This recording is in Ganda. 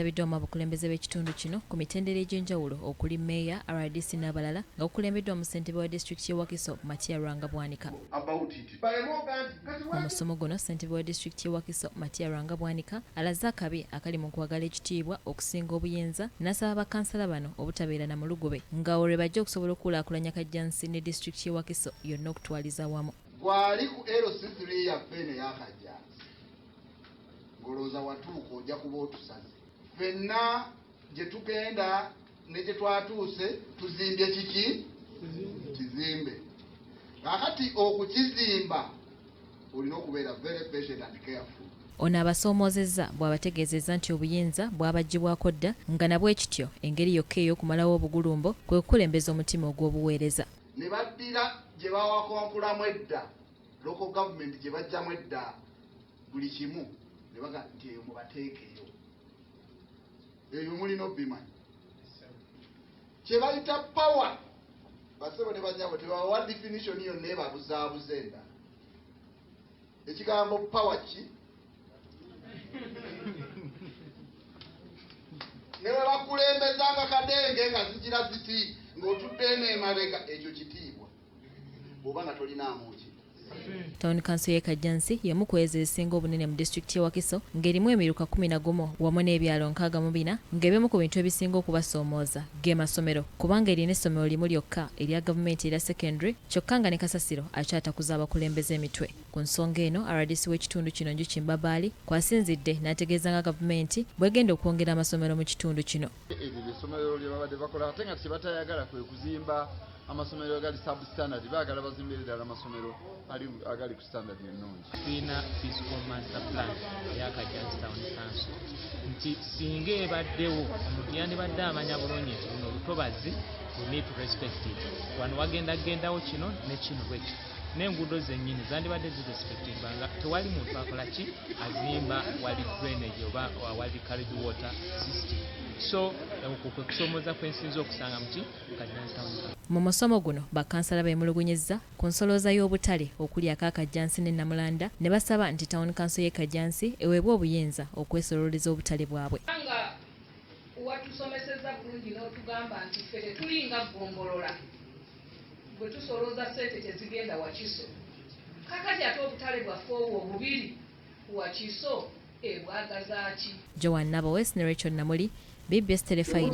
Ebiddwamu abakulembeze b'ekitundu kino ku mitendera egy'enjawulo okuli Meeya, RDC n'abalala nga kukulembeddwa mu Ssentebe wa disitulikiti y'e Wakiso Matiya Lwanga Bwanika. Mu musomo guno Ssentebe wa disitulikiti y'e Wakiso Matiya Lwanga Bwanika alaze akabi akali mu kwagala ekitiibwa okusinga obuyinza n'asaba bakkansala bano obutabeera na mulugube nga olwo bajja okusobola okukulaakulanya Kajjansi ne disitulikiti y'e Wakiso yonna okutwaliza wamu. Gwali ku LC3 yaffe n'eya Kajjansi ng'olowooza watuuka ojja kuba otusaze. Fenna gye tugenda ne gye twatuuse tuzimbye kiki? Kizimbe. Kakati okukizimba olina okubeera very patient and careful. Ono abasoomozezza bw'abategeezezza nti obuyinza bwabaggyibwako dda nga nabwe ekityo engeri yokka ey'okumalawo obugulumbo kwe kukulembeza omutima ogw'obuweereza. Ne baddira gye bawakonkulamu edda local government gye bajjamu edda buli kimu ne baga nti eyo mubateekeyo. Eyo mulina obimanyi kye bayita power basebo ne banyabo tebawa definition yonna ebabuzaabuza enda. Ekigambo power ki ne bwe bakulembezanga kadenge nga zigira ziti ng'otudde n'emabega ekyo kitiibwa oba nga tolinaamu ki. Town Council y'e Kajjansi y'emu ku ezo ezisinga obunene mu disitulikiti y'e Wakiso ng'erimu emiruka 11 wamu n'ebyalo 64 ng'ebimu ku bintu ebisinga okubasoomooza ge masomero kubanga erina essomero limu lyokka erya gavumenti erya secondary kyokka nga ne kasasiro akyatakuza abakulembeze emitwe. Ku nsonga eno RDC w'ekitundu kino Njuki Mbabaali kwasinzidde n'ategeeza nga gavumenti bw'egenda okwongera amasomero mu kitundu kino. Essomero lye babadde bakola ate nga tebatayagala kwe kuzimba amasomero agali sub-standard baagala bazimbire ddala amasomero agali ku standard ennungi. Tulina fiscal master plan eya Kajjansi Town Council nti singa ebaddewo omuntu yandibadde amanya bulungi nti luno lutobazi we need to respect it. Wano wagendagendawo kino ne kino bwekyo n'enguudo zennyini zandibadde zirespectingwa nga tewali muntu akola ki azimba wali drainage oba wali carried water system. So okwo kusomooza kwensinza okusanga muki Kajjansi Town. Mu musomo guno bakkansala beemulugunyizza ku nsolooza y'obutale okuli aka Kajjansi ne Namulanda ne basaba nti Town Council y'e Kajjansi eweebwa obuyinza okwesolooleza obutale bwabwe. Nga watusomesezza bulungi n'otugamba nti ffe tetulinga ggombolola bwe tusolooza ssente tezigenda Wakiso. Kakati ate obutale bwaffe obwo obubiri Wakiso ebwagaza ki? Joan Nabawes ne Rachel Namuli, BBSKATI.